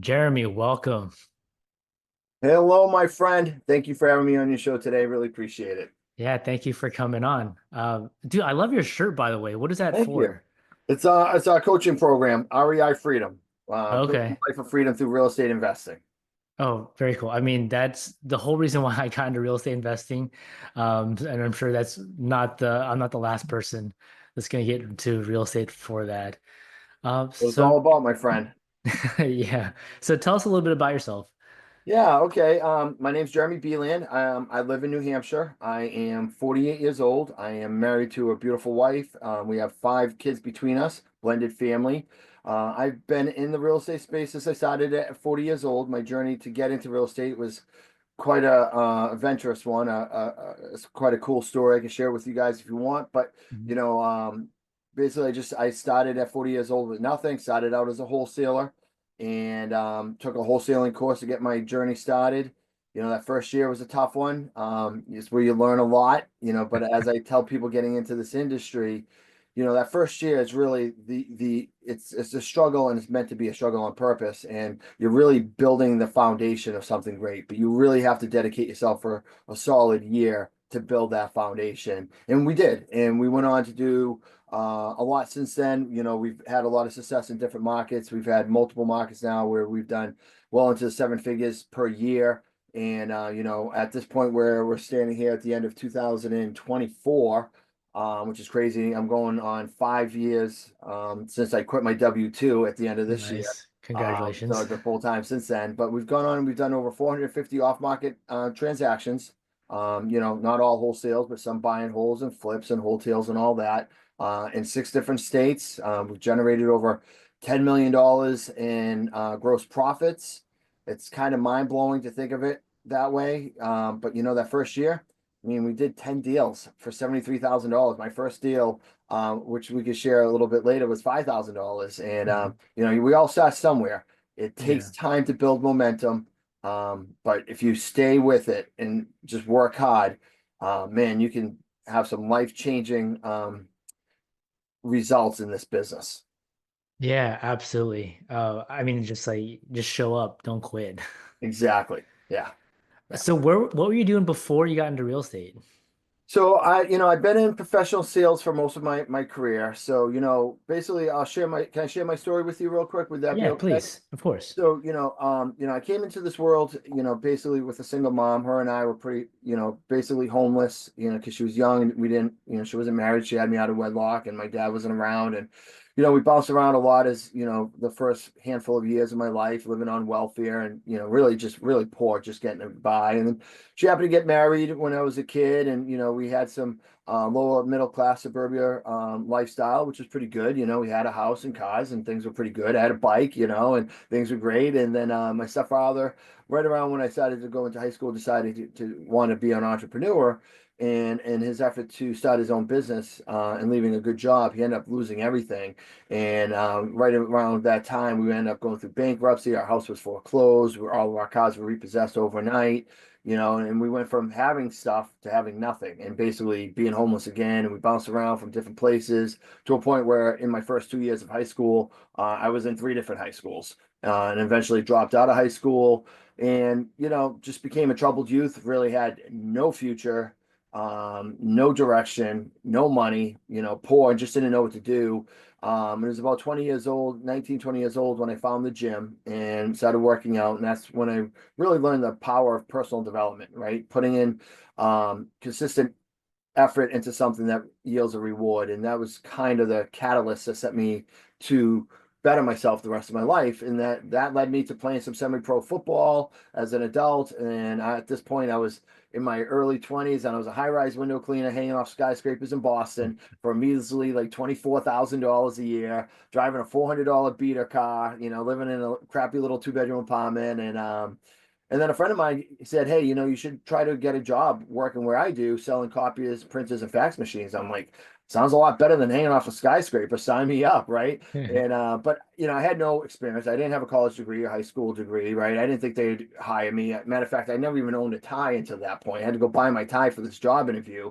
Jeremy, welcome. Hello, my friend. Thank you for having me on your show today. Really appreciate it. Yeah, thank you for coming on. Dude, I love your shirt, by the way. What is that Thank you. for? It's our coaching program, REI Freedom, building Okay. a life of freedom through real estate investing. Oh, very cool. I mean, that's the whole reason why I got into real estate investing. And I'm sure I'm not the last person that's going to get into real estate for that. What it's all So about, my friend. yeah. So tell us a little bit about yourself. Yeah, okay. My name's Jeremy Beland. I live in New Hampshire. I am 48 years old. I am married to a beautiful wife. We have 5 kids between us, blended family. I've been in the real estate space since I started at 40 years old. My journey to get into real estate was quite a adventurous one. It's quite a cool story I can share with you guys if you want. But Mhm. you know, basically, I started at 40 years old with nothing. Started out as a wholesaler, and took a wholesaling course to get my journey started. That first year was a tough one. It's where you learn a lot. But as I tell people getting into this industry, that first year is really it's a struggle, and it's meant to be a struggle on purpose, and you're really building the foundation of something great, but you really have to dedicate yourself for a solid year to build that foundation, and we did, and we went on to do a lot since then. We've had a lot of success in different markets. We've had multiple markets now where we've done well into the 7 figures per year. And at this point where we're standing here at the end of 2024, which is crazy. I'm going on 5 years since I quit my W-2 at the end of this year. Nice. So Congratulations. I've been full time since then. But we've gone on and we've done over 450 off market transactions. Not all wholesales, but some buy and holds and flips and wholesales and all that in 6 different states. We've generated over $10 million in gross profits. It's kind of mind blowing to think of it that way. But that first year, I mean, we did 10 deals for $73,000. My first deal, which we could share a little bit later, was $5,000. And, Mhm. we all start somewhere. It Yeah. takes time to build momentum. But if you stay with it and just work hard, man, you can have some life-changing results in this business. Yeah, absolutely. I mean, just show up, don't quit. Exactly. Yeah. Yeah. So what were you doing before you got into real estate? So I've been in professional sales for most of my career. So, basically can I share my story with you real quick? Would that be Yeah, okay? please. Of course. So, I came into this world, basically with a single mom. Her and I were pretty, basically homeless, because she was young and we didn't, she wasn't married. She had me out of wedlock and my dad wasn't around. And, we bounced around a lot as, the first handful of years of my life, living on welfare and, really just really poor, just getting by. And then she happened to get married when I was a kid. And, we had some lower middle class suburbia lifestyle, which was pretty good. We had a house and cars and things were pretty good. I had a bike, and things were great. And then my stepfather, right around when I started to go into high school, decided to want to be an entrepreneur. And in his effort to start his own business and leaving a good job, he ended up losing everything. And right around that time, we ended up going through bankruptcy. Our house was foreclosed. All of our cars were repossessed overnight. And we went from having stuff to having nothing and basically being homeless again. And we bounced around from different places to a point where in my first 2 years of high school, I was in 3 different high schools and eventually dropped out of high school and, just became a troubled youth, really had no future, no direction, no money, poor, and just didn't know what to do. It was about 20 years old, 19, 20 years old when I found the gym and started working out. And that's when I really learned the power of personal development, right? Putting in consistent effort into something that yields a reward. And that was kind of the catalyst that set me to better myself the rest of my life. And that led me to playing some semi-pro football as an adult. And at this point, I was in my early 20s and I was a high-rise window cleaner hanging off skyscrapers in Boston for measly like $24,000 a year, driving a $400 beater car, living in a crappy little two-bedroom apartment. And then a friend of mine said, "Hey, you should try to get a job working where I do, selling copiers, printers, and fax machines." I'm like, "Sounds a lot better than hanging off a skyscraper. Sign me up, right?" And but I had no experience. I didn't have a college degree or high school degree, right? I didn't think they'd hire me. Matter of fact, I never even owned a tie until that point. I had to go buy my tie for this job interview.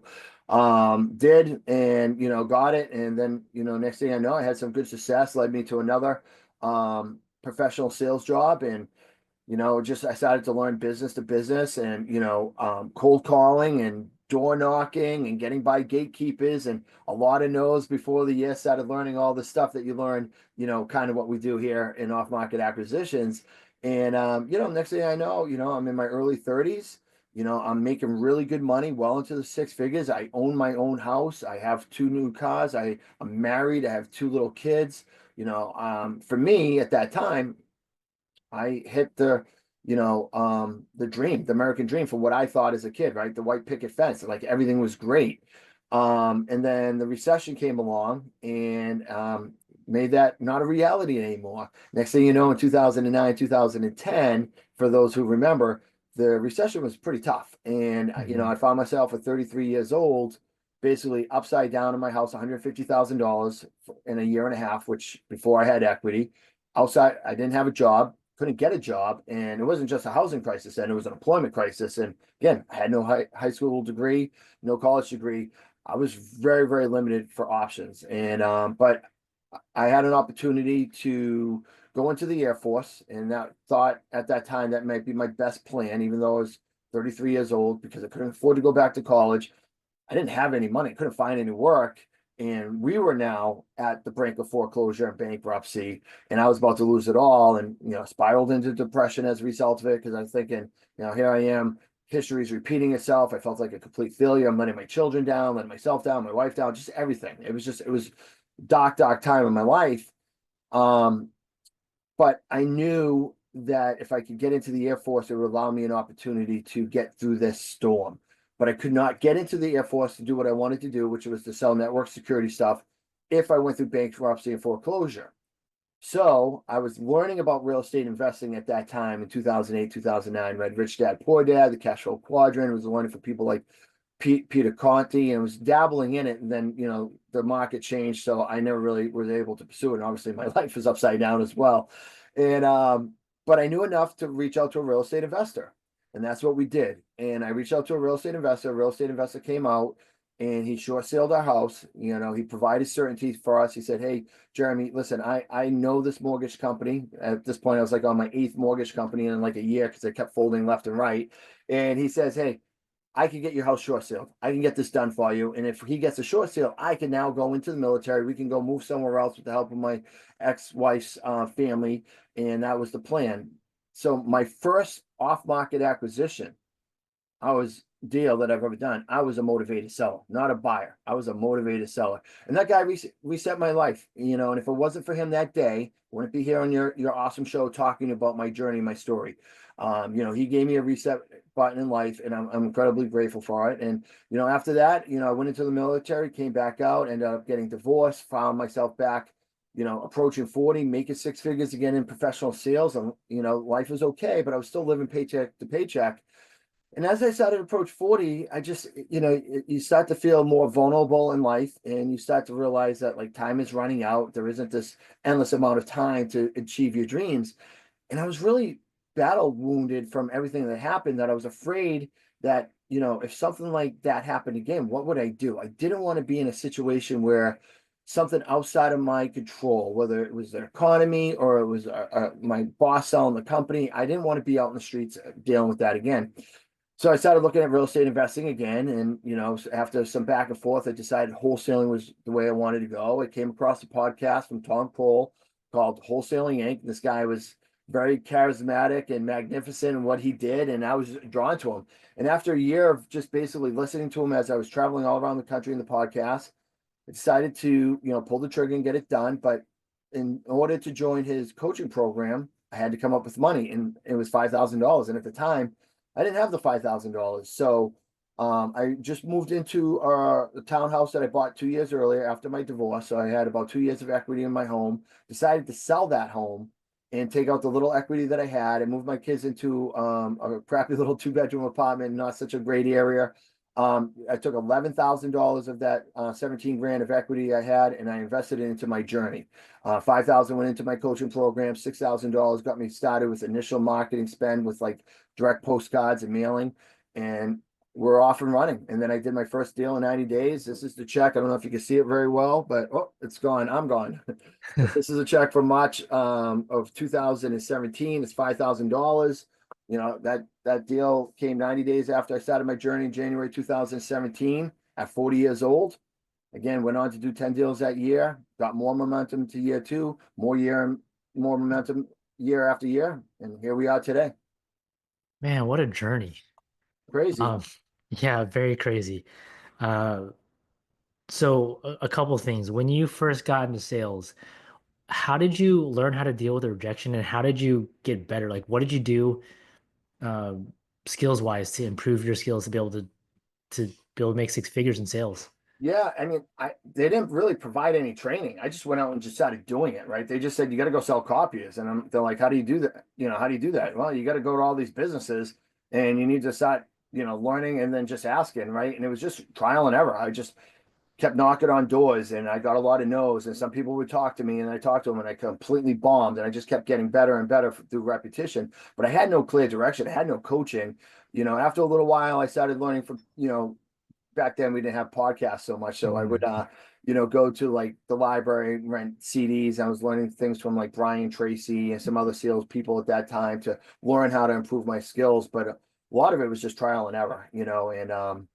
Did and got it, and then next thing I know, I had some good success. Led me to another professional sales job, and just I started to learn business to business, and cold calling and door knocking and getting by gatekeepers and a lot of no's before the year. Started learning all the stuff that you learn, kind of what we do here in off market acquisitions. And next thing I know, I'm in my early 30s. I'm making really good money, well into the six figures. I own my own house. I have two new cars. I'm married. I have two little kids. For me at that time, I hit the dream, the American dream for what I thought as a kid, right? The white picket fence, like everything was great. And then the recession came along and made that not a reality anymore. Next thing you know, in 2009, 2010, for those who remember, the recession was pretty tough. And, Hmm. I found myself at 33 years old, basically upside down in my house, $150,000 in a year and a half, which before I had equity. Outside, I didn't have a job, couldn't get a job, and it wasn't just a housing crisis then, it was an employment crisis. And again, I had no high school degree, no college degree. I was very, very limited for options. And but I had an opportunity to go into the Air Force, and that thought at that time that might be my best plan, even though I was 33 years old, because I couldn't afford to go back to college. I didn't have any money, couldn't find any work. And we were now at the brink of foreclosure and bankruptcy. And I was about to lose it all, and, spiraled into depression as a result of it. Cause I'm thinking, here I am, history is repeating itself. I felt like a complete failure. I'm letting my children down, letting myself down, my wife down, just everything. It was dark, dark time in my life. Um, but I knew that if I could get into the Air Force, it would allow me an opportunity to get through this storm. But I could not get into the Air Force to do what I wanted to do, which was to sell network security stuff, if I went through bankruptcy and foreclosure. So I was learning about real estate investing at that time in 2008, 2009. Read Rich Dad Poor Dad, the Cash Flow Quadrant. Was learning for people like Peter Conti, and was dabbling in it. And then, the market changed. So I never really was able to pursue it. And obviously my life is upside down as well. And, but I knew enough to reach out to a real estate investor. And that's what we did. And I reached out to a real estate investor. A real estate investor came out and he short saled our house. He provided certainty for us. He said, "Hey, Jeremy, listen, I know this mortgage company." At this point, I was like on my eighth mortgage company in like a year because I kept folding left and right. And he says, "Hey, I can get your house short sale. I can get this done for you. And if he gets a short sale, I can now go into the military. We can go move somewhere else with the help of my ex-wife's family." And that was the plan. So my first off-market acquisition, I was deal that I've ever done. I was a motivated seller, not a buyer. I was a motivated seller. And that guy reset my life, and if it wasn't for him that day, I wouldn't be here on your awesome show talking about my journey, my story. He gave me a reset button in life, and I'm incredibly grateful for it. And, after that, I went into the military, came back out, ended up getting divorced, found myself back, approaching 40, making six figures again in professional sales. And, life was okay, but I was still living paycheck to paycheck. And as I started to approach 40, I just, you start to feel more vulnerable in life, and you start to realize that like time is running out. There isn't this endless amount of time to achieve your dreams. And I was really battle wounded from everything that happened, that I was afraid that, if something like that happened again, what would I do? I didn't want to be in a situation where something outside of my control, whether it was the economy or it was my boss selling the company, I didn't want to be out in the streets dealing with that again. So I started looking at real estate investing again, and after some back and forth, I decided wholesaling was the way I wanted to go. I came across a podcast from Tom Cole called Wholesaling Inc. This guy was very charismatic and magnificent in what he did, and I was drawn to him. And after a year of just basically listening to him as I was traveling all around the country in the podcast, I decided to pull the trigger and get it done. But in order to join his coaching program, I had to come up with money, and it was $5,000. And at the time, I didn't have the $5,000. So I just moved into the townhouse that I bought 2 years earlier after my divorce. So I had about 2 years of equity in my home. Decided to sell that home and take out the little equity that I had and move my kids into a crappy little two-bedroom apartment, not such a great area. I took $11,000 of that 17 grand of equity I had, and I invested it into my journey. 5,000 went into my coaching program. $6,000 got me started with initial marketing spend with like direct postcards and mailing. And we're off and running. And then I did my first deal in 90 days. This is the check. I don't know if you can see it very well, but oh, it's gone. I'm gone. But this is a check from March of 2017. It's $5,000. You know, that deal came 90 days after I started my journey in January 2017 at 40 years old. Again, went on to do 10 deals that year, got more momentum to year two, more momentum year after year. And here we are today. Man, what a journey. Crazy. Um, yeah, very crazy. Uh, so a couple things. When you first got into sales, how did you learn how to deal with the rejection and how did you get better? Like, what did you do skills wise to improve your skills to be able to make six figures in sales? Yeah, I mean, they didn't really provide any training. I just went out and just started doing it, right? They just said you got to go sell copies, and they're like, "How do you do that? You know, how do you do that?" Well, you got to go to all these businesses, and you need to start, learning and then just asking, right? And it was just trial and error. I just kept knocking on doors, and I got a lot of no's, and some people would talk to me, and I talked to them, and I completely bombed, and I just kept getting better and better through repetition. But I had no clear direction. I had no coaching. After a little while, I started learning from, back then we didn't have podcasts so much. So I would, Mm. go to like the library, rent CDs. I was learning things from like Brian Tracy and some other sales people at that time to learn how to improve my skills. But a lot of it was just trial and error, and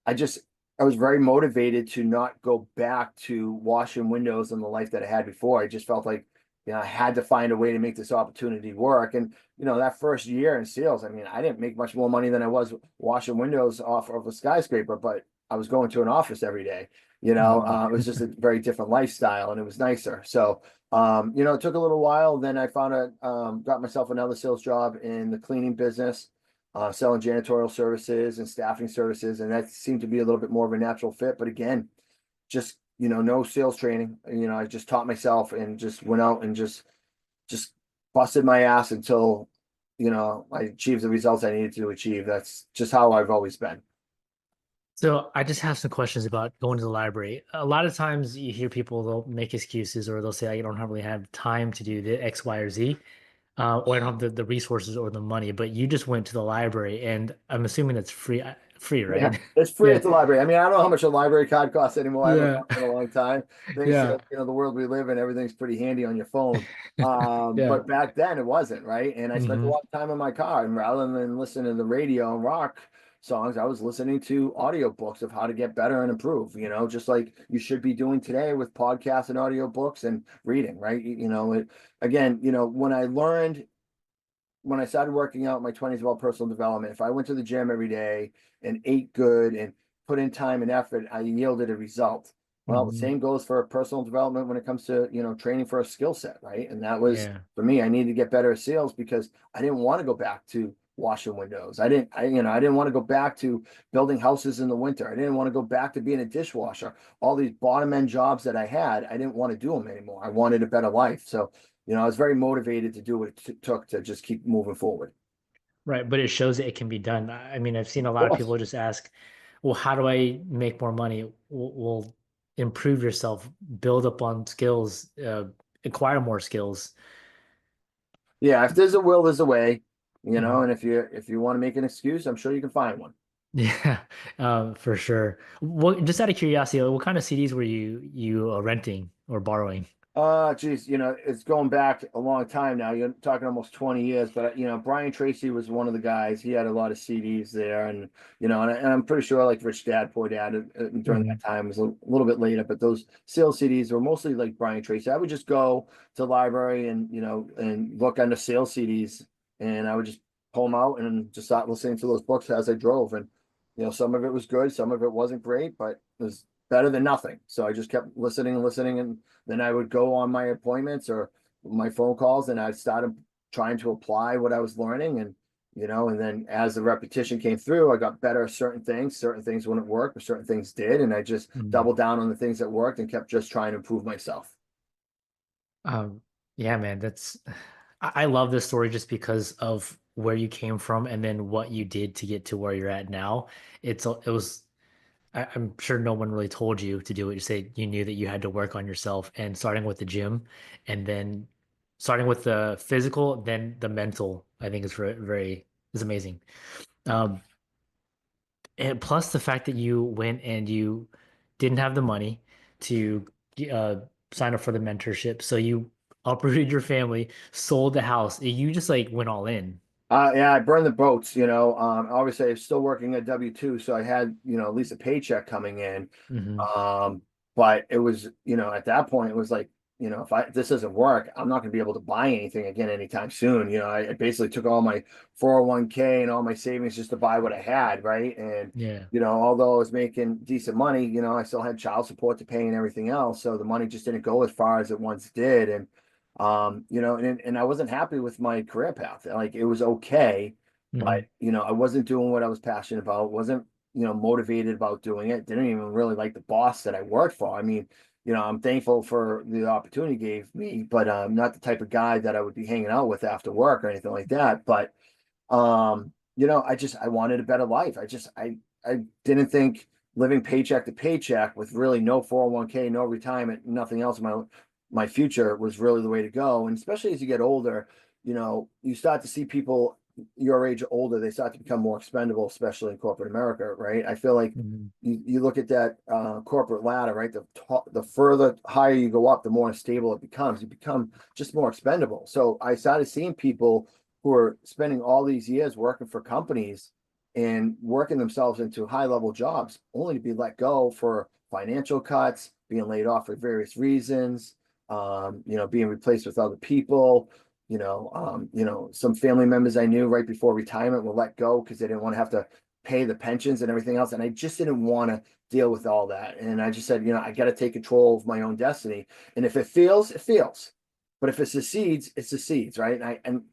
I just, I was very motivated to not go back to washing windows in the life that I had before. I just felt like, I had to find a way to make this opportunity work. And, that first year in sales, I mean, I didn't make much more money than I was washing windows off of a skyscraper, but I was going to an office every day. Mm. It was just a very different lifestyle and it was nicer. So, it took a little while. Then I got myself another sales job in the cleaning business, selling janitorial services and staffing services. And that seemed to be a little bit more of a natural fit. But again, just, no sales training. I just taught myself and just went out and just busted my ass until, I achieved the results I needed to achieve. That's just how I've always been. So I just have some questions about going to the library. A lot of times you hear people, they'll make excuses or they'll say, I don't really have time to do the X, Y, or Z, or I don't have the resources or the money, but you just went to the library and I'm assuming that's free, free, Yeah, right? it's free Yeah. at the library. I mean, I don't know how much a library card costs anymore. I haven't Yeah. gone in a long time. Things, Yeah. the world we live in, everything's pretty handy on your phone. Yeah. But back then it wasn't, right? And I spent a Hmm. lot of time in my car, and rather than listening to the radio and rock songs, I was listening to audiobooks of how to get better and improve, just like you should be doing today with podcasts and audiobooks and reading, right? Again, when I started working out in my 20s about personal development, if I went to the gym every day and ate good and put in time and effort, I yielded a result. Well, the Hmm. same goes for personal development when it comes to, training for a skill set, right? And that was Yeah. for me, I needed to get better at sales because I didn't want to go back to washing windows. I didn't want to go back to building houses in the winter. I didn't want to go back to being a dishwasher. All these bottom end jobs that I had, I didn't want to do them anymore. I wanted a better life. So I was very motivated to do what it took to just keep moving forward. Right. But it shows that it can be done. I mean, I've seen a Of lot of course. people just ask, well, how do I make more money? Well, improve yourself, build up on skills, acquire more skills. Yeah, if there's a will, there's a way, Mhm. and if you want to make an excuse, I'm sure you can find one. Yeah, for sure. What, just out of curiosity, what kind of CDs were you renting or borrowing? Geez, it's going back a long time now. You're talking almost 20 years, but Brian Tracy was one of the guys. He had a lot of CDs there, and I'm pretty sure like Rich Dad Poor Dad during that Mhm. time was a little bit later, but those sales CDs were mostly like Brian Tracy. I would just go to the library and and look under sales CDs, and I would just pull them out and just start listening to those books as I drove. And some of it was good, some of it wasn't great, but it was better than nothing. So I just kept listening and listening, and then I would go on my appointments or my phone calls and I started trying to apply what I was learning. And, and then as the repetition came through, I got better at certain things wouldn't work, but certain things did. And I just Mhm. doubled down on the things that worked and kept just trying to improve myself. Um, yeah, man, I love this story just because of where you came from and then what you did to get to where you're at now. It was I'm sure no one really told you to do it. You say you knew that you had to work on yourself and starting with the gym and then starting with the physical, then the mental, I think is very is amazing. Um, And plus the fact that you went and you didn't have the money to uh, sign up for the mentorship, so you uprooted your family, sold the house. You just like went all in. Yeah, I burned the boats, you know. Obviously I was still working at W-2, so I had, you know, at least a paycheck coming in. Hmm. Um, but it was, you know, at that point it was like, you know, if this doesn't work, I'm not gonna be able to buy anything again anytime soon. You know, I basically took all my 401k and all my savings just to buy what I had, right? And, Yeah. you know, although I was making decent money, you know, I still had child support to pay and everything else. So the money just didn't go as far as it once did. And you know, and I wasn't happy with my career path. Like it was okay, but Hmm. you know, I wasn't doing what I was passionate about, wasn't, you know, motivated about doing it. Didn't even really like the boss that I worked for. I mean, you know, I'm thankful for the opportunity he gave me, but I'm not the type of guy that I would be hanging out with after work or anything like that. But you know, I wanted a better life. I didn't think living paycheck to paycheck with really no 401k, no retirement, nothing else in my future was really the way to go. And especially as you get older, you know, you start to see people your age or older, they start to become more expendable, especially in corporate America, right? I feel like Hmm. you look at that corporate ladder, right? The further higher you go up, the more stable it becomes. You become just more expendable. So I started seeing people who are spending all these years working for companies and working themselves into high level jobs only to be let go for financial cuts, being laid off for various reasons, you know, being replaced with other people. You know, some family members I knew right before retirement were let go because they didn't want to have to pay the pensions and everything else. And I just didn't want to deal with all that. And I just said, you know, I got to take control of my own destiny. And if it fails, it fails. But if it succeeds, it succeeds, right? And at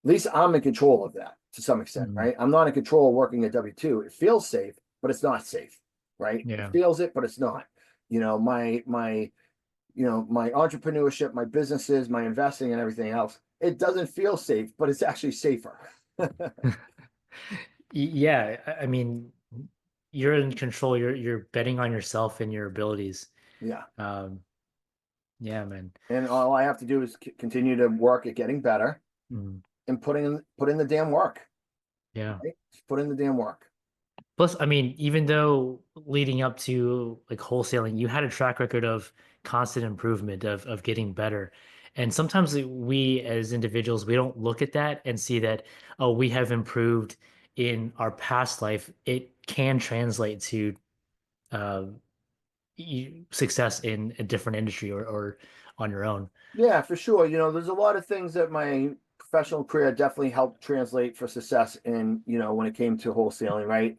least I'm in control of that to some extent, Hmm. right? I'm not in control of working at W-2. It feels safe, but it's not safe, right? It Yeah. feels it, but it's not. You know, you know, my entrepreneurship, my businesses, my investing and everything else, it doesn't feel safe, but it's actually safer. Yeah. I mean, you're in control. You're betting on yourself and your abilities. Yeah. Um, yeah, man. And all I have to do is continue to work at getting better Mm. and put in the damn work, Yeah. right? Just put in the damn work. Plus, I mean, even though leading up to like wholesaling, you had a track record of constant improvement, of getting better. And sometimes we as individuals, we don't look at that and see that, oh, we have improved in our past life. It can translate to uh, success in a different industry or on your own. Yeah, for sure. You know, there's a lot of things that my professional career definitely helped translate for success in, you know, when it came to wholesaling, right?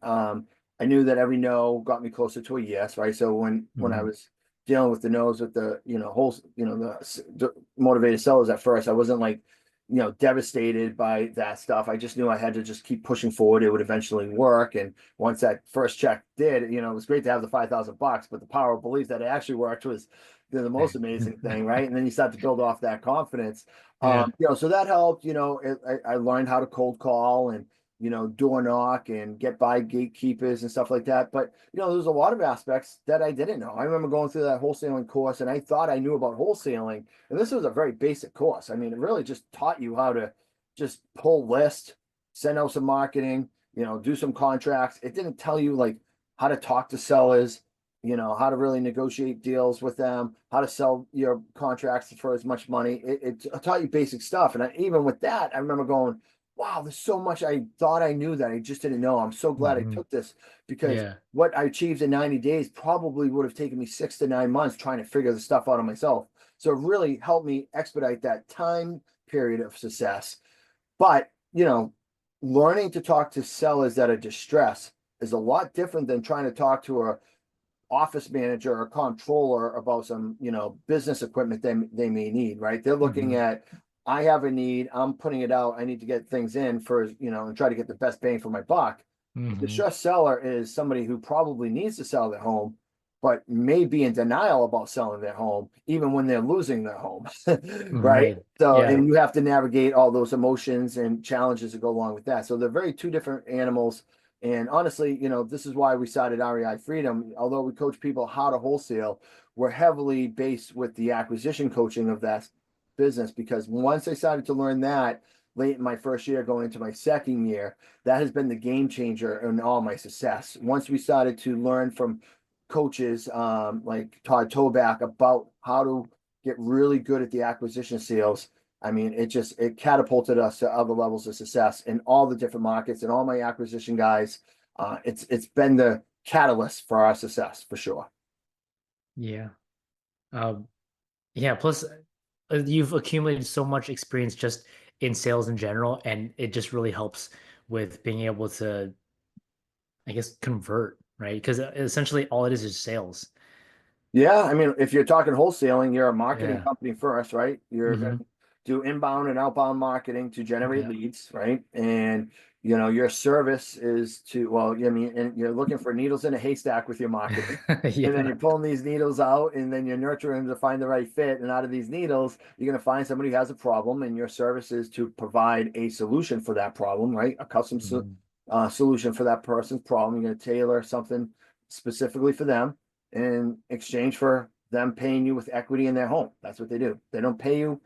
I knew that every no got me closer to a yes, right? So when I Hmm. was dealing with the no's with the, you know, the motivated sellers at first, I wasn't like, you know, devastated by that stuff. I just knew I had to just keep pushing forward. It would eventually work. And once that first check did, you know, it was great to have the 5,000 bucks, but the power of belief that it actually worked was the most amazing thing, right? And then you start to build off that confidence. Yeah. You know, so that helped. You know, I learned how to cold call and, you know, door knock and get by gatekeepers and stuff like that. But you know, there's a lot of aspects that I didn't know. I remember going through that wholesaling course, and I thought I knew about wholesaling, and this was a very basic course. I mean, it really just taught you how to just pull list, send out some marketing, you know, do some contracts. It didn't tell you like how to talk to sellers, you know, how to really negotiate deals with them, how to sell your contracts for as much money. It taught you basic stuff. And even with that, I remember going, wow, there's so much I thought I knew that I just didn't know. I'm so glad I Hmm. took this because Yeah. what I achieved in 90 days probably would have taken me 6 to 9 months trying to figure the stuff out on myself. So it really helped me expedite that time period of success. But, you know, learning to talk to sellers that are distressed is a lot different than trying to talk to a office manager or controller about some, you know, business equipment they may need, right? They're looking Hmm. at, I have a need, I'm putting it out, I need to get things in for, you know, and try to get the best bang for my buck. A Hmm. distressed seller is somebody who probably needs to sell their home, but may be in denial about selling their home, even when they're losing their home, right? Right. So, Yeah. and you have to navigate all those emotions and challenges that go along with that. So they're very two different animals. And honestly, you know, this is why we started REI Freedom. Although we coach people how to wholesale, we're heavily based with the acquisition coaching of that business because once they started to learn that, late in my first year, going into my second year, that has been the game changer in all my success. Once we started to learn from coaches like Todd Toback about how to get really good at the acquisition sales. I mean, it catapulted us to other levels of success in all the different markets and all my acquisition guys. It's been the catalyst for our success for sure. Yeah. Um, yeah, plus you've accumulated so much experience just in sales in general, and it just really helps with being able to, I guess, convert, right? Because essentially all it is sales. Yeah, I mean, if you're talking wholesaling, you're a marketing Yeah. company first, right? You're going Hmm. to do inbound and outbound marketing to generate Yeah. leads, right? And your service is to, well, I mean, and you're looking for needles in a haystack with your marketing. And then Yeah. you're pulling these needles out and then you're nurturing them to find the right fit. And out of these needles, you're going to find somebody who has a problem, and your service is to provide a solution for that problem, right? A custom Mhm. solution for that person's problem. You're going to tailor something specifically for them in exchange for them paying you with equity in their home. That's what they do. They don't pay you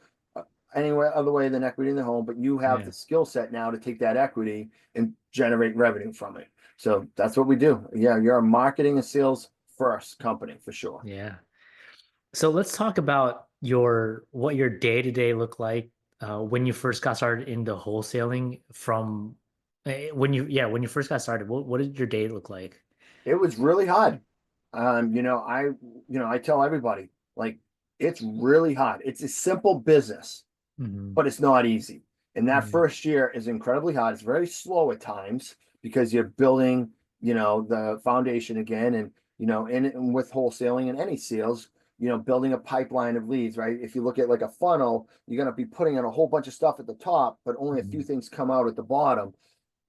any other way than equity in the home, but you have Yeah. the skill set now to take that equity and generate revenue from it. So that's what we do. Yeah, you're a marketing and sales first company for sure. Yeah. So let's talk about your what your day to day looked like when you first got started into wholesaling from when you first got started, what did your day look like? It was really hard. I tell everybody, like, it's really hard. It's a simple business, Hmm. but it's not easy. And that Yeah. first year is incredibly hard. It's very slow at times because you're building, the foundation again. And, and with wholesaling and any sales, building a pipeline of leads, right? If you look at like a funnel, you're going to be putting in a whole bunch of stuff at the top, but only a few Hmm. things come out at the bottom.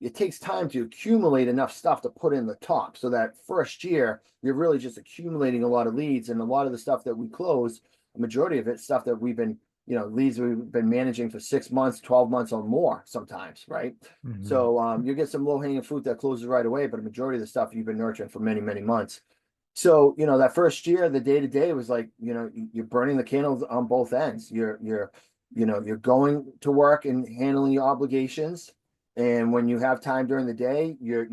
It takes time to accumulate enough stuff to put in the top. So that first year, you're really just accumulating a lot of leads, and a lot of the stuff that we close, a majority of it, stuff that we've been, leads we've been managing for 6 months, 12 months or more sometimes, right? Hmm. So you get some low hanging fruit that closes right away, but a majority of the stuff you've been nurturing for many, many months. So, that first year, the day to day was like, you're burning the candles on both ends. You're going to work and handling your obligations. And when you have time during the day, you're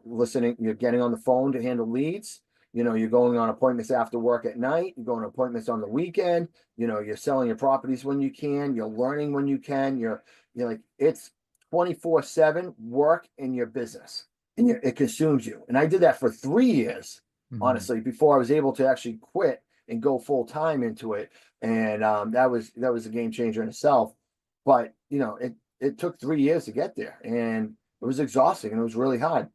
listening, you're getting on the phone to handle leads. You're going on appointments after work at night. You're going to appointments on the weekend. You're selling your properties when you can. You're learning when you can. You're like, it's 24/7 work in your business, and it consumes you. And I did that for 3 years, Hmm. honestly, before I was able to actually quit and go full time into it. And that was a game changer in itself. But it took 3 years to get there, and it was exhausting and it was really hard.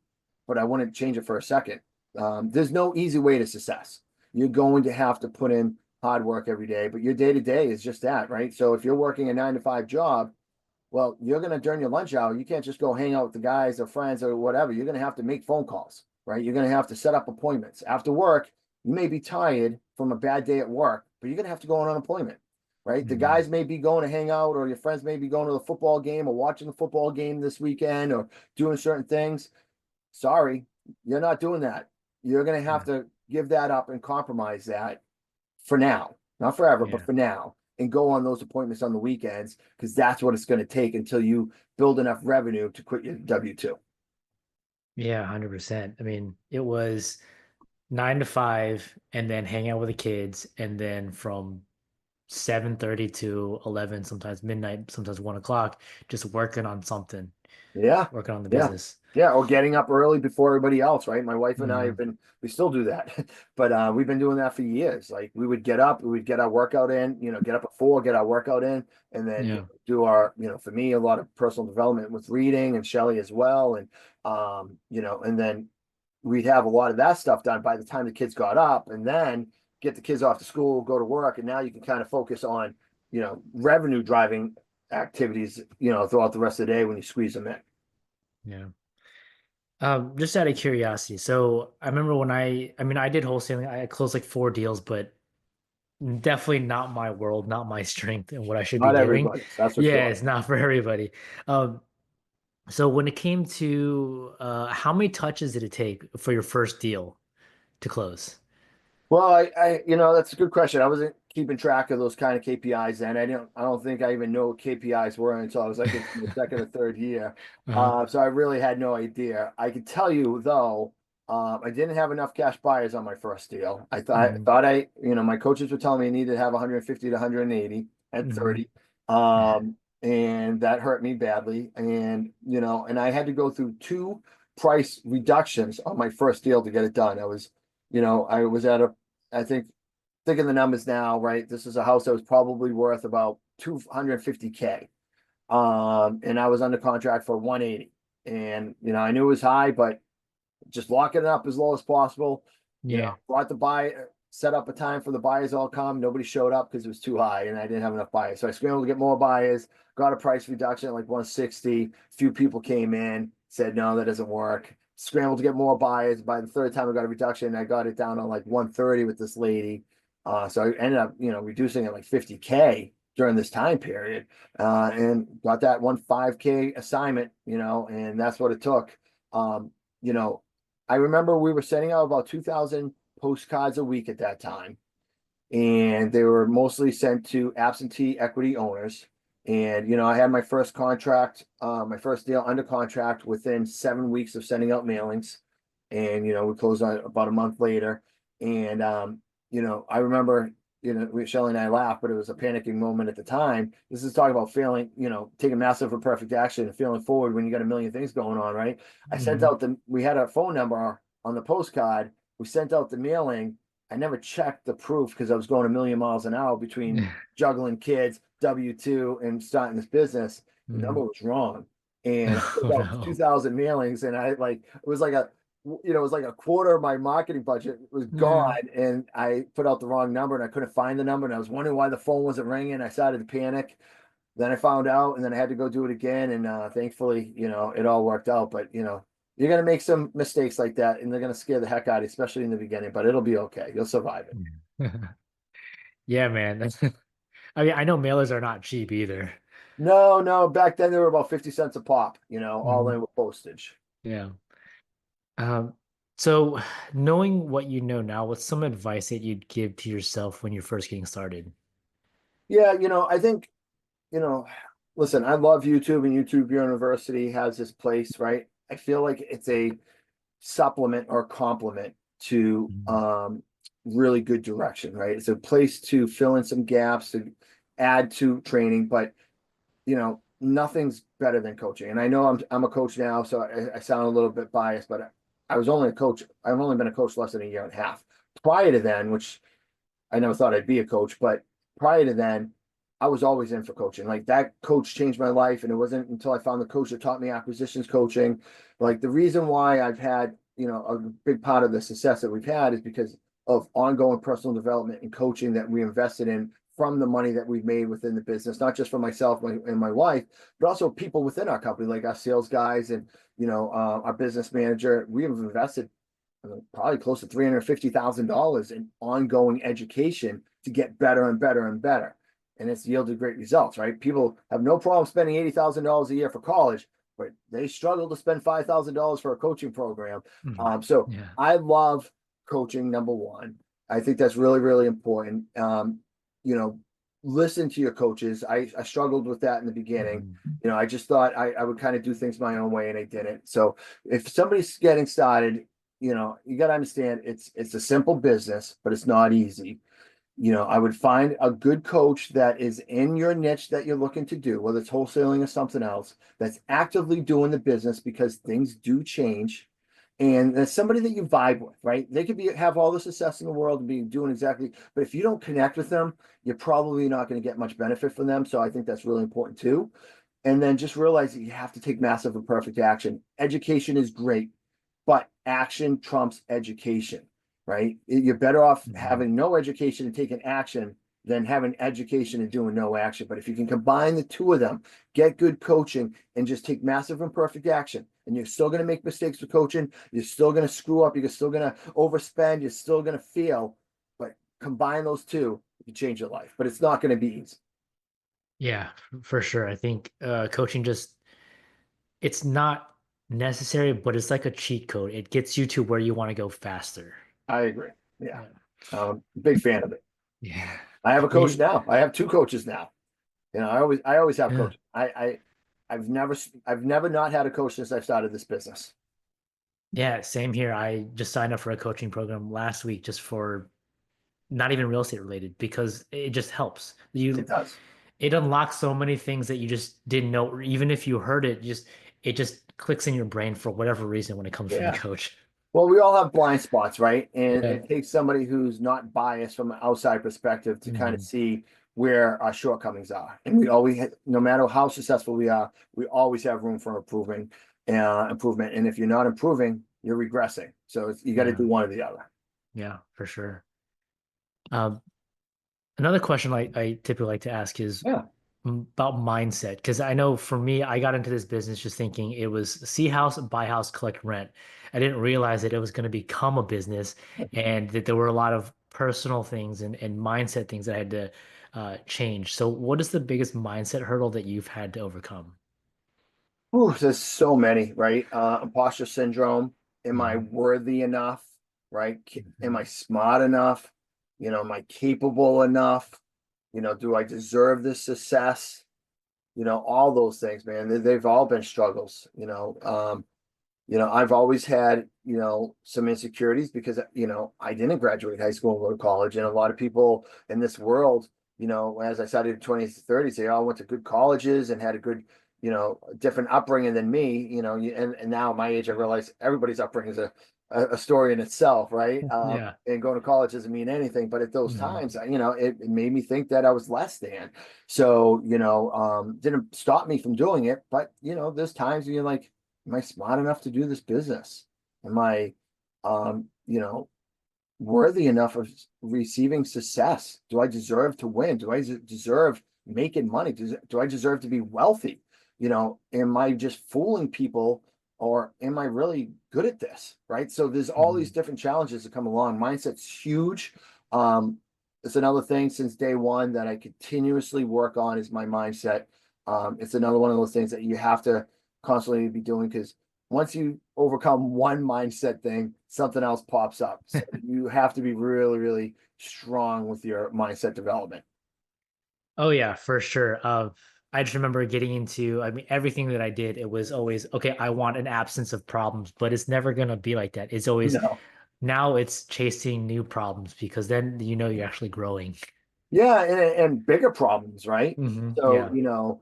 But I wouldn't change it for a second. There's no easy way to success. You're going to have to put in hard work every day, but your day to day is just that, right? So if you're working a 9 to 5 job, well, you're going to during your lunch hour, you can't just go hang out with the guys or friends or whatever. You're going to have to make phone calls, right? You're going to have to set up appointments. After work, you may be tired from a bad day at work, but you're going to have to go on unemployment, right? The Hmm. guys may be going to hang out, or your friends may be going to the football game or watching the football game this weekend or doing certain things. Sorry, you're not doing that. You're going to have Yeah. to give that up and compromise that for now, not forever, but Yeah. for now, and go on those appointments on the weekends because that's what it's going to take until you build enough revenue to quit your W-2. Yeah, 100%. I mean, it was 9 to 5 and then hang out with the kids, and then from 7:30 to 11, sometimes midnight, sometimes 1 o'clock, just working on something, Yeah, working on the yeah, business. yeah. Or getting up early before everybody else, right? My wife and I have Hmm. been, we still do that, but we've been doing that for years. Like we would get up, we would get our workout in, get up at 4, get our workout in, and then Yeah. do our, for me, a lot of personal development with reading, and Shelly as well. And, and then we'd have a lot of that stuff done by the time the kids got up, and then get the kids off to school, go to work. And now you can kind of focus on, revenue driving activities, throughout the rest of the day when you squeeze them in. Yeah. Just out of curiosity. So I remember I mean, I did wholesaling. I closed like 4 deals, but definitely not my world, not my strength and what I should be Not doing. everybody's, that's for Yeah, sure. it's not for everybody. Um, so when it came to how many touches did it take for your first deal to close? Well, that's a good question. I wasn't keeping track of those kind of KPIs then. I don't think I even know what KPIs were until I was like in the second or third year. Uh-huh. So I really had no idea. I can tell you though, I didn't have enough cash buyers on my first deal. Hmm. My coaches were telling me I needed to have 150 to 180 at Hmm. 30. And that hurt me badly. And, and I had to go through two price reductions on my first deal to get it done. I was at I think thinking the numbers now, right? This is a house that was probably worth about 250K. And I was under contract for 180. And I knew it was high, but just locking it up as low as possible. Yeah. Brought the buy, set up a time for the buyers all come. Nobody showed up because it was too high and I didn't have enough buyers. So I scrambled to get more buyers, got a price reduction at like 160. Few people came in, said, no, that doesn't work. Scrambled to get more buyers. By the third time I got a reduction, I got it down on like 130 with this lady. So I ended up, reducing it like 50K during this time period. And got that 1 5K assignment, and that's what it took. You know, I remember we were sending out about 2,000 postcards a week at that time, and they were mostly sent to absentee equity owners. And I had my first contract, my first deal under contract within 7 weeks of sending out mailings, and we closed on about a month later. And I remember, Shelly and I laughed, but it was a panicking moment at the time. This is talking about failing, taking massive imperfect action and failing forward when you got a million things going on, right? Hmm. We had a phone number on the postcard. We sent out the mailing. I never checked the proof because I was going a million miles an hour between juggling kids, W-2, and starting this business. The number Hmm. was wrong. And I sent Oh out no. 2,000 mailings, and it was like it was like a quarter of my marketing budget was Yeah. gone, and I put out the wrong number, and I couldn't find the number, and I was wondering why the phone wasn't ringing. I started to panic. Then I found out, and then I had to go do it again, and thankfully, it all worked out. But you're gonna make some mistakes like that, and they're gonna scare the heck out of you, especially in the beginning. But it'll be okay. You'll survive it. Yeah, man. I mean, I know mailers are not cheap either. No, no. Back then they were about 50 cents a pop, all Hmm. in with postage. Yeah. Um, so knowing what you know now, what's some advice that you'd give to yourself when you're first getting started? Yeah, I think, you know, listen, I love YouTube, and YouTube University has this place, right? I feel like it's a supplement or complement to Mhm. really good direction, right? It's a place to fill in some gaps, to add to training, but nothing's better than coaching. And I know I'm a coach now, so I sound a little bit biased, but I was only a coach. I've only been a coach less than a year and a half. Prior to then, which I never thought I'd be a coach, but prior to then, I was always in for coaching. Like that coach changed my life, and it wasn't until I found the coach that taught me acquisitions coaching. Like the reason why I've had, a big part of the success that we've had is because of ongoing personal development and coaching that we invested in from the money that we've made within the business, not just for myself and my wife, but also people within our company, like our sales guys and our business manager. We have invested probably close to $350,000 in ongoing education to get better and better and better. And it's yielded great results, right? People have no problem spending $80,000 a year for college, but they struggle to spend $5,000 for a coaching program. Mhm. So Yeah. I love coaching, number one. I think that's really, really important. You know, listen to your coaches. I struggled with that in the beginning. Mhm. I just thought I would kind of do things my own way, and I didn't. So if somebody's getting started, you got to understand it's a simple business, but it's not easy. I would find a good coach that is in your niche that you're looking to do, whether it's wholesaling or something else, that's actively doing the business because things do change. And there's somebody that you vibe with, right? They could have all the success in the world and be doing exactly, but if you don't connect with them, you're probably not going to get much benefit from them. So I think that's really important too. And then just realize that you have to take massive and perfect action. Education is great, but action trumps education, right? You're better off Mhm. having no education and taking action than having education and doing no action. But if you can combine the two of them, get good coaching and just take massive and perfect action, and you're still going to make mistakes with coaching, you're still going to screw up, you're still going to overspend, you're still going to fail, but combine those two, you can change your life. But it's not going to be easy. Yeah, for sure. I think coaching just it's not necessary, but it's like a cheat code. It gets you to where you want to go faster. I agree. Yeah. Yeah. Big fan of it. Yeah. I have a coach Me, now. I have two coaches now. I always have yeah. coaches. I've never not had a coach since I've started this business. Yeah, same here. I just signed up for a coaching program last week just for not even real estate related because it just helps. It You does. it unlocks so many things that you just didn't know, or even if you heard it, it just clicks in your brain for whatever reason when it comes from a Yeah. coach. Well, we all have blind spots, right? And Yeah. it takes somebody who's not biased from an outside perspective to kind of Hmm. see where our shortcomings are. And we always, no matter how successful we are, we always have room for improvement. And if you're not improving, you're regressing. So you got to Yeah. do one or the other. Yeah, for sure. Um, Another question I typically like to ask is Yeah. about mindset. Because I know for me, I got into this business just thinking it was see house, buy house, collect rent. I didn't realize that it was going to become a business and that there were a lot of personal things and mindset things that I had to change. So, what is the biggest mindset hurdle that you've had to overcome? Ooh, there's so many, right? Imposter syndrome. Am I Hmm. worthy enough? Right? Am Hmm. I smart enough? Am I capable enough? Do I deserve this success? All those things, man. They've all been struggles. I've always had, some insecurities because, I didn't graduate high school and go to college. And a lot of people in this world, as I started in 20s to 30s, they all went to good colleges and had a good, different upbringing than me, and now at my age, I realize everybody's upbringing is a story in itself, right? Yeah. And going to college doesn't mean anything, but at those Hmm. times, it made me think that I was less than. So, didn't stop me from doing it. But, there's times when you're like, am I smart enough to do this business? Am I, um, you know, worthy enough of receiving success? Do I deserve to win? Do I deserve making money? Do I deserve to be wealthy? Am I just fooling people or am I really good at this? Right. So there's all these Hmm. different challenges that come along. Mindset's huge. Um, it's another thing since day one that I continuously work on is my mindset. It's another one of those things that you have to constantly be doing because once you overcome one mindset thing, something else pops up. So you have to be really, really strong with your mindset development. Oh yeah, for sure. I just remember getting into, I mean, everything that I did, it was always, okay, I want an absence of problems, but it's never gonna be like that. It's always No. now it's chasing new problems because then you know you're actually growing. Yeah, and bigger problems, right? So, Yeah.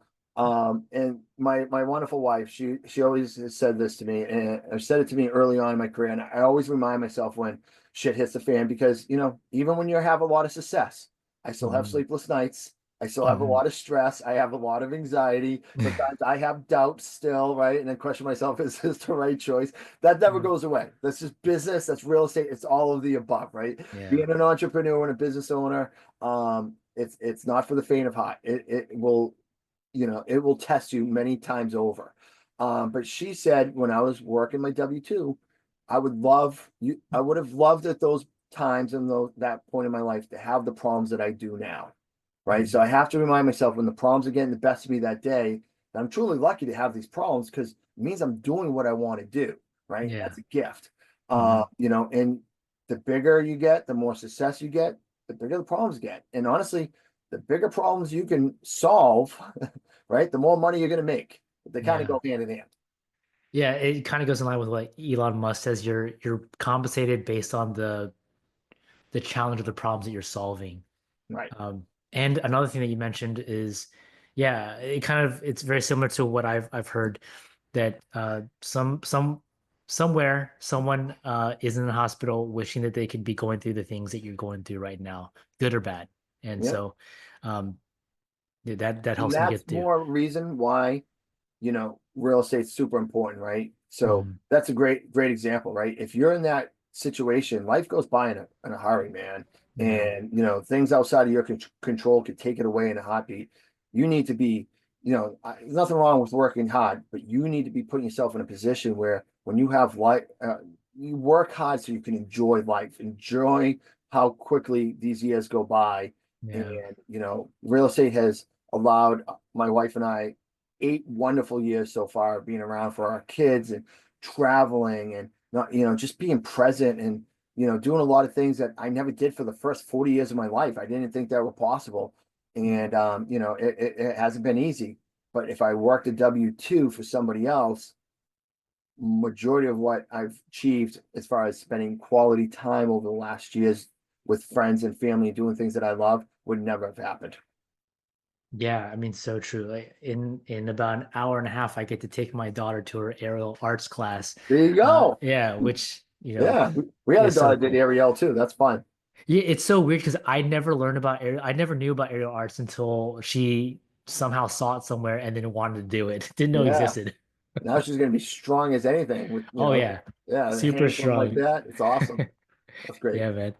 and my wonderful wife, she always has said this to me, and I've said it to me early on in my career, and I always remind myself when shit hits the fan because, even when you have a lot of success, I still have Hmm. sleepless nights. I still have a Hmm. lot of stress. I have a lot of anxiety. Sometimes I have doubts still, right? And then question myself, is this the right choice? That never Yeah. goes away. That's just business. That's real estate. It's all of the above, right? Yeah. Being an entrepreneur and a business owner, it's not for the faint of heart. It will test you many times over. But she said when I was working my W-2, I would have loved at those times and that point in my life to have the problems that I do now. Right. So Mhm. I have to remind myself when the problems are getting the best of me that day, that I'm truly lucky to have these problems because it means I'm doing what I want to do. Right. Yeah. That's a gift. Hmm. And the bigger you get, the more success you get, the bigger the problems get. And honestly, the bigger problems you can solve, right, the more money you're going to make. They kind of Yeah. go hand in hand. Yeah. It kind of goes in line with what Elon Musk says. You're compensated based on the challenge of the problems that you're solving. Right. And another thing that you mentioned is, yeah, it's very similar to what I've heard that somewhere someone is in the hospital wishing that they could be going through the things that you're going through right now, good or bad. And Yeah. so um yeah, that And helps me that's get through. more reason why, real estate's super important, right? So Mhm. that's a great example, right? If you're in that situation, life goes by in a hurry, man. Yeah. And, things outside of your control could take it away in a heartbeat. You need to be, there's nothing wrong with working hard, but you need to be putting yourself in a position where when you have life, you work hard so you can enjoy life, enjoy how quickly these years go by. And, Yeah. real estate has allowed my wife and I 8 wonderful years so far being around for our kids and traveling and not, just being present and, doing a lot of things that I never did for the first 40 years of my life. I didn't think that were possible. And, it hasn't been easy. But if I worked a W-2 for somebody else, majority of what I've achieved as far as spending quality time over the last years with friends and family doing things that I love would never have happened. Yeah, I mean, so true. Like in about an hour and a half, I get to take my daughter to her aerial arts class. There you go. Yeah, which, Yeah, we had a is so daughter that did cool. Ariel too. That's fun. Yeah, it's so weird because I never knew about aerial arts until she somehow saw it somewhere and then wanted to do it. Didn't know it Yeah. existed. Now she's gonna be strong as anything with, Oh yeah, yeah, super hang something like strong. that. It's awesome. That's great. Yeah, man.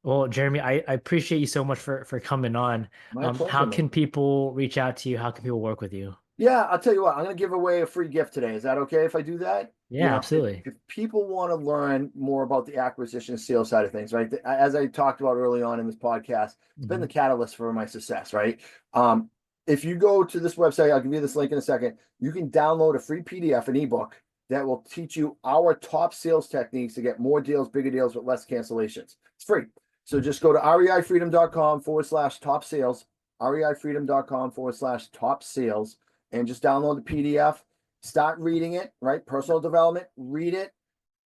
Well, Jeremy, I appreciate you so much for coming on. My How pleasure, can man. people reach out to you? How can people work with you? Yeah, I'll tell you what, I'm gonna give away a free gift today. Is that okay if I do that? Yeah, If, absolutely. if people want to learn more about the acquisition and sales side of things, right? As I talked about early on in this podcast, it's been the Hmm. catalyst for my success, right? Um, if you go to this website, I'll give you this link in a second. You can download a free PDF, an ebook that will teach you our top sales techniques to get more deals, bigger deals with less cancellations. It's free. So just go to reifreedom.com/top sales, reifreedom.com/top sales, and just download the PDF, start reading it, right? Personal development, read it,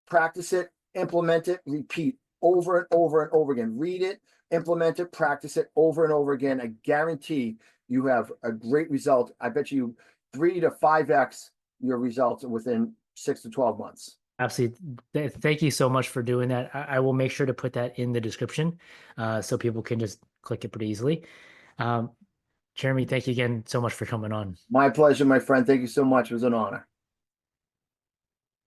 practice it, implement it, repeat over and over and over again. Read it, implement it, practice it over and over again. I guarantee you have a great result. I bet you 3 to 5x your results within 6 to 12 months. Absolutely. Thank you so much for doing that. I will make sure to put that in the description so people can just click it pretty easily. Um, Jeremy, thank you again so much for coming on. My pleasure, my friend. Thank you so much. It was an honor.